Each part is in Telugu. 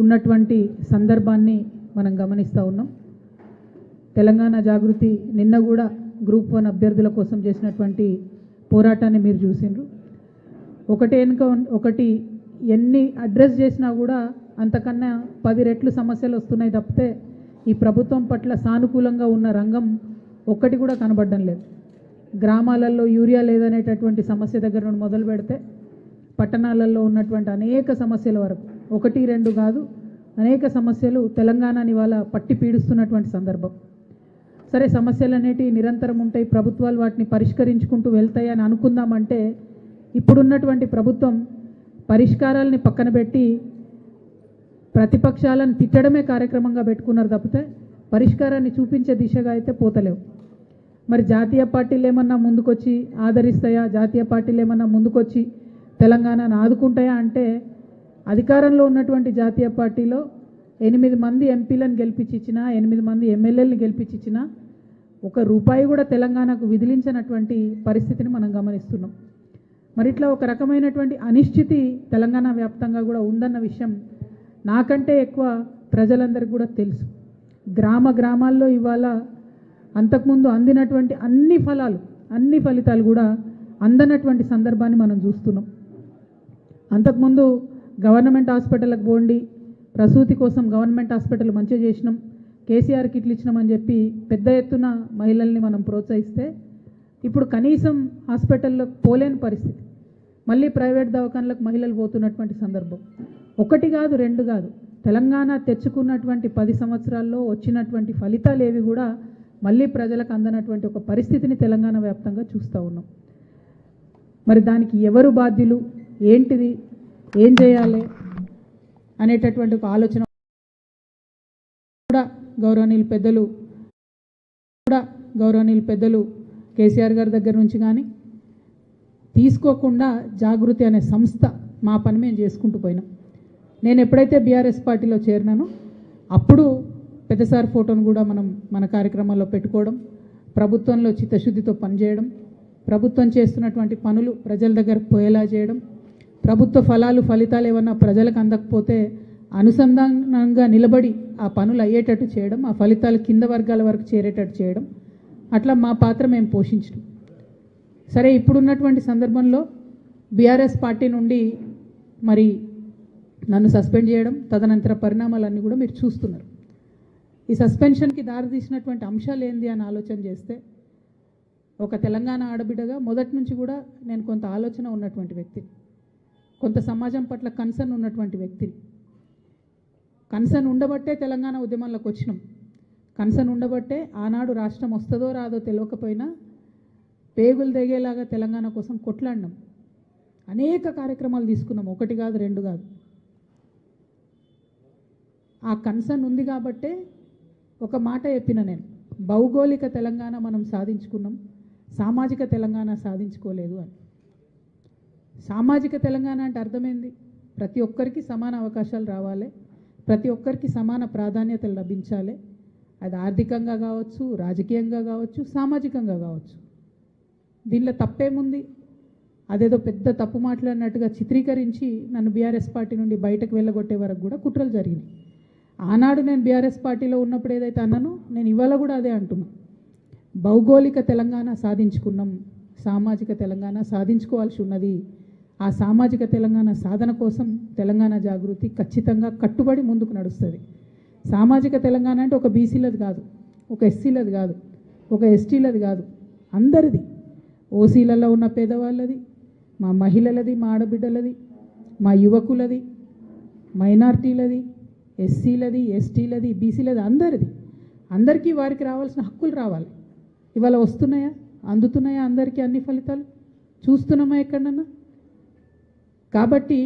ఉన్నటువంటి సందర్భాన్ని మనం గమనిస్తూ ఉన్నాం. తెలంగాణ జాగృతి నిన్న కూడా గ్రూప్ 1 అభ్యర్థుల కోసం చేసినటువంటి పోరాటాన్ని మీరు చూసిండ్రు. ఒకటి ఎన్ని అడ్రస్ చేసినా కూడా అంతకన్నా 10 రెట్లు సమస్యలు వస్తున్నాయి తప్పితే ఈ ప్రభుత్వం పట్ల సానుకూలంగా ఉన్న రంగం ఒక్కటి కూడా కనబడడం లేదు. గ్రామాలలో యూరియా లేదనేటటువంటి సమస్య దగ్గర నుండి మొదలు పెడితే పట్టణాలలో ఉన్నటువంటి అనేక సమస్యల వరకు 1, 2 కాదు అనేక సమస్యలు తెలంగాణని ఇవాళ పట్టి పీడిస్తున్నటువంటి సందర్భం. సరే, సమస్యలు అనేటివి నిరంతరం ఉంటాయి, ప్రభుత్వాలు వాటిని పరిష్కరించుకుంటూ వెళ్తాయని అనుకుందామంటే ఇప్పుడున్నటువంటి ప్రభుత్వం పరిష్కారాలని పక్కన పెట్టి ప్రతిపక్షాలను తిట్టడమే కార్యక్రమంగా పెట్టుకున్నారు తప్పితే పరిష్కారాన్ని చూపించే దిశగా అయితే పోతలేవు. మరి జాతీయ పార్టీలు ఏమన్నా ముందుకొచ్చి ఆదరిస్తాయా, జాతీయ పార్టీలు ఏమన్నా ముందుకొచ్చి తెలంగాణను ఆదుకుంటాయా అంటే అధికారంలో ఉన్నటువంటి జాతీయ పార్టీలో 8 మంది ఎంపీలను గెలిపించిచ్చినా 8 మంది ఎమ్మెల్యేలను గెలిపించిచ్చినా ₹1 కూడా తెలంగాణకు విధిలించినటువంటి పరిస్థితిని మనం గమనిస్తున్నాం. మరి ఇట్లా ఒక రకమైనటువంటి అనిశ్చితి తెలంగాణ వ్యాప్తంగా కూడా ఉందన్న విషయం నాకంటే ఎక్కువ ప్రజలందరికీ కూడా తెలుసు. గ్రామాల్లో ఇవాళ అంతకుముందు అందినటువంటి అన్ని ఫలితాలు కూడా అందనటువంటి సందర్భాన్ని మనం చూస్తున్నాం. అంతకుముందు గవర్నమెంట్ హాస్పిటల్కి పోండి, ప్రసూతి కోసం గవర్నమెంట్ హాస్పిటల్ మంచిగా చేసినాం, కేసీఆర్ కిట్లు ఇచ్చినామని చెప్పి పెద్ద ఎత్తున మహిళల్ని మనం ప్రోత్సహిస్తే ఇప్పుడు కనీసం హాస్పిటల్లో పోలేని పరిస్థితి, మళ్ళీ ప్రైవేట్ దవాఖానలకు మహిళలు పోతున్నటువంటి సందర్భం. 1 కాదు 2 కాదు, తెలంగాణ తెచ్చుకున్నటువంటి 10 సంవత్సరాల్లో వచ్చినటువంటి ఫలితాలు ఏవి కూడా మళ్ళీ ప్రజలకు అందనటువంటి ఒక పరిస్థితిని తెలంగాణ వ్యాప్తంగా చూస్తూ ఉన్నాం. మరి దానికి ఎవరు బాధ్యులు, ఏంటిది, ఏం చేయాలి అనేటటువంటి ఒక ఆలోచన కూడా గౌరవనీయులు పెద్దలు కేసీఆర్ గారి దగ్గర నుంచి కానీ తీసుకోకుండా జాగృతి అనే సంస్థ మా పని మేము చేసుకుంటూ పోయినాం. నేను ఎప్పుడైతే బీఆర్ఎస్ పార్టీలో చేరినానో అప్పుడు పెద్దసారి ఫోటోను కూడా మన కార్యక్రమాల్లో పెట్టుకోవడం, ప్రభుత్వంలో చిత్తశుద్ధితో పనిచేయడం, ప్రభుత్వం చేస్తున్నటువంటి పనులు ప్రజల దగ్గర పోయేలా చేయడం, ప్రభుత్వ ఫలితాలు ఏమన్నా ప్రజలకు అందకపోతే అనుసంధానంగా నిలబడి ఆ పనులు అయ్యేటట్టు చేయడం, ఆ ఫలితాలు కింద వర్గాల వరకు చేరేటట్టు చేయడం, అట్లా మా పాత్ర మేము పోషించడం. సరే, ఇప్పుడున్నటువంటి సందర్భంలో బీఆర్ఎస్ పార్టీ నుండి మరి నన్ను సస్పెండ్ చేయడం, తదనంతర పరిణామాలన్నీ కూడా మీరు చూస్తున్నారు. ఈ సస్పెన్షన్కి దారితీసినటువంటి అంశాలు ఏంది అని ఆలోచన చేస్తే ఒక తెలంగాణ ఆడబిడ్డగా మొదటి నుంచి కూడా నేను కొంత ఆలోచన ఉన్నటువంటి వ్యక్తి, కొంత సమాజం పట్ల కన్సర్న్ ఉన్నటువంటి వ్యక్తిని. కన్సర్న్ ఉండబట్టే తెలంగాణ ఉద్యమంలోకి వచ్చినాం. కన్సర్న్ ఉండబట్టే ఆనాడు రాష్ట్రం వస్తుందో రాదో తెలియకపోయినా పేగులు తెగేలాగా తెలంగాణ కోసం కొట్లాడినాం. అనేక కార్యక్రమాలు తీసుకున్నాం, 1 కాదు 2 కాదు. ఆ కన్సర్న్ ఉంది కాబట్టే ఒక మాట చెప్పిన నేను, భౌగోళిక తెలంగాణ మనం సాధించుకున్నాం, సామాజిక తెలంగాణ సాధించుకోలేదు అని. సామాజిక తెలంగాణ అంటే అర్థమైంది, ప్రతి ఒక్కరికి సమాన అవకాశాలు రావాలి, ప్రతి ఒక్కరికి సమాన ప్రాధాన్యతలు లభించాలి. అది ఆర్థికంగా కావచ్చు, రాజకీయంగా కావచ్చు, సామాజికంగా కావచ్చు. దీనిలో తప్పేముంది? అదేదో పెద్ద తప్పు మాట్లాడినట్టుగా చిత్రీకరించి నన్ను బీఆర్ఎస్ పార్టీ నుండి బయటకు వెళ్ళగొట్టే వరకు కూడా కుట్రలు జరిగినాయి. ఆనాడు నేను బీఆర్ఎస్ పార్టీలో ఉన్నప్పుడు ఏదైతే అన్నానో నేను ఇవాళ కూడా అదే అంటున్నా. భౌగోళిక తెలంగాణ సాధించుకున్నాం, సామాజిక తెలంగాణ సాధించుకోవాల్సి ఉన్నది. ఆ సామాజిక తెలంగాణ సాధన కోసం తెలంగాణ జాగృతి ఖచ్చితంగా కట్టుబడి ముందుకు నడుస్తుంది. సామాజిక తెలంగాణ అంటే ఒక బీసీలది కాదు, ఒక ఎస్సీలది కాదు, ఒక ఎస్టీలది కాదు, అందరిది. ఓసీలలో ఉన్న పేదవాళ్ళది, మా మహిళలది, మా ఆడబిడ్డలది, మా యువకులది, మైనార్టీలది, ఎస్సీలది, ఎస్టీలది, బీసీలది, అందరిది. అందరికీ వారికి రావాల్సిన హక్కులు రావాలి. ఇవాళ వస్తున్నాయా, అందుతున్నాయా అందరికీ అన్ని ఫలితాలు? చూస్తున్నామా ఎక్కడన్నా? కాబట్టి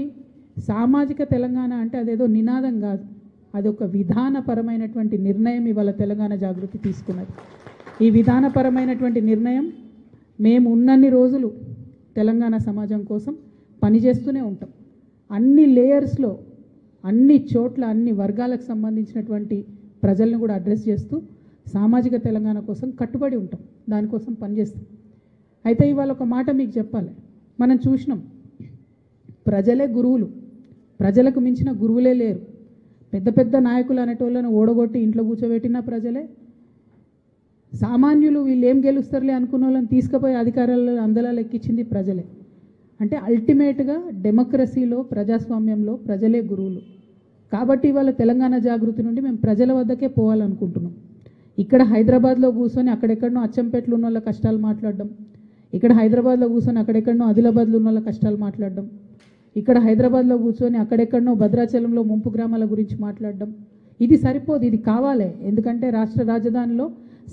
సామాజిక తెలంగాణ అంటే అదేదో నినాదం కాదు, అదొక విధానపరమైనటువంటి నిర్ణయం ఇవాళ తెలంగాణ జాగృతి తీసుకున్నది. ఈ విధానపరమైనటువంటి నిర్ణయం మేము ఉన్నన్ని రోజులు తెలంగాణ సమాజం కోసం పనిచేస్తూనే ఉంటాం. అన్ని లేయర్స్లో, అన్ని చోట్ల, అన్ని వర్గాలకు సంబంధించినటువంటి ప్రజలను కూడా అడ్రస్ చేస్తూ సామాజిక తెలంగాణ కోసం కట్టుబడి ఉంటాం, దానికోసం పనిచేస్తాం. అయితే ఇవాళ ఒక మాట మీకు చెప్పాలి, మనం చూసినాం, ప్రజలే గురువులు, ప్రజలకు మించిన గురువులే లేరు. పెద్ద పెద్ద నాయకులు అనేటోళ్ళను ఓడగొట్టి ఇంట్లో కూర్చోబెట్టిన ప్రజలే, సామాన్యులు వీళ్ళు ఏం గెలుస్తారులే అనుకున్న వాళ్ళని తీసుకుపోయి అధికారాలు అందలా ఎక్కించింది ప్రజలే. అంటే అల్టిమేట్గా డెమోక్రసీలో, ప్రజాస్వామ్యంలో ప్రజలే గురువులు. కాబట్టి ఇవాళ తెలంగాణ జాగృతి నుండి మేము ప్రజల వద్దకే పోవాలనుకుంటున్నాం. ఇక్కడ హైదరాబాద్లో కూర్చొని అక్కడెక్కడనో అచ్చంపేటలో ఉన్న వాళ్ళ కష్టాలు మాట్లాడడం, ఇక్కడ హైదరాబాద్లో కూర్చొని అక్కడెక్కడనో ఆదిలాబాద్లో ఉన్న వాళ్ళ కష్టాలు మాట్లాడడం, ఇక్కడ హైదరాబాద్లో కూర్చొని అక్కడెక్కడనో భద్రాచలంలో ముంపు గ్రామాల గురించి మాట్లాడడం, ఇది సరిపోదు, ఇది కావాలి. ఎందుకంటే రాష్ట్ర రాజధానిలో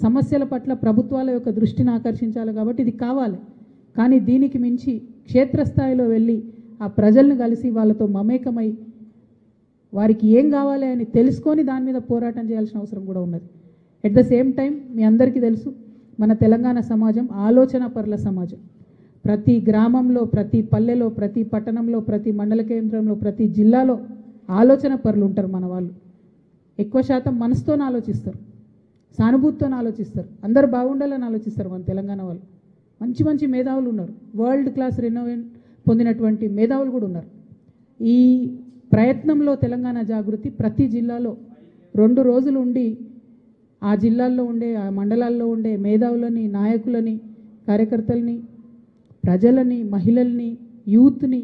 సమస్యల పట్ల ప్రభుత్వాల యొక్క దృష్టిని ఆకర్షించాలి కాబట్టి ఇది కావాలి. కానీ దీనికి మించి క్షేత్రస్థాయిలో వెళ్ళి ఆ ప్రజల్ని కలిసి వాళ్ళతో మమేకమై వారికి ఏం కావాలి అని తెలుసుకొని దాని మీద పోరాటం చేయాల్సిన అవసరం కూడా ఉన్నది. ఎట్ ద సేమ్ టైం మీ అందరికీ తెలుసు, మన తెలంగాణ సమాజం ఆలోచన పరుల సమాజం. ప్రతి గ్రామంలో, ప్రతి పల్లెలో, ప్రతి పట్టణంలో, ప్రతి మండల కేంద్రంలో, ప్రతి జిల్లాలో ఆలోచన పరులు ఉంటారు మన వాళ్ళు. ఎక్కువ శాతం మనసుతోనే ఆలోచిస్తారు, సానుభూతితో ఆలోచిస్తారు, అందరు బాగుండాలని ఆలోచిస్తారు. మన తెలంగాణ వాళ్ళు మంచి మంచి మేధావులు ఉన్నారు, వరల్డ్ క్లాస్ రెనోవేషన్ పొందినటువంటి మేధావులు కూడా ఉన్నారు. ఈ ప్రయత్నంలో తెలంగాణ జాగృతి ప్రతి జిల్లాలో 2 రోజులు ఉండి ఆ జిల్లాల్లో ఉండే, ఆ మండలాల్లో ఉండే మేధావులని, నాయకులని, కార్యకర్తలని, ప్రజలని, మహిళల్ని, యూత్ని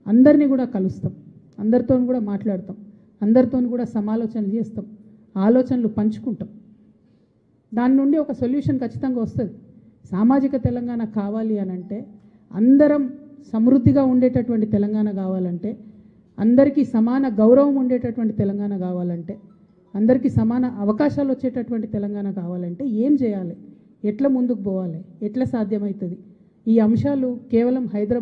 అందరినీ కూడా కలుస్తాం, అందరితో కూడా మాట్లాడతాం, అందరితో కూడా సమాలోచనలు చేస్తాం, ఆలోచనలు పంచుకుంటాం. దాని నుండి ఒక సొల్యూషన్ ఖచ్చితంగా వస్తుంది. సామాజిక తెలంగాణ కావాలి అని అంటే, అందరం సమృద్ధిగా ఉండేటటువంటి తెలంగాణ కావాలంటే, అందరికీ సమాన గౌరవం ఉండేటటువంటి తెలంగాణ కావాలంటే, అందరికీ సమాన అవకాశాలు వచ్చేటటువంటి తెలంగాణ కావాలంటే ఏం చేయాలి, ఎట్లా ముందుకు పోవాలి, ఎట్లా సాధ్యమవుతుంది, ఈ అంశాలు కేవలం హైదరాబాద్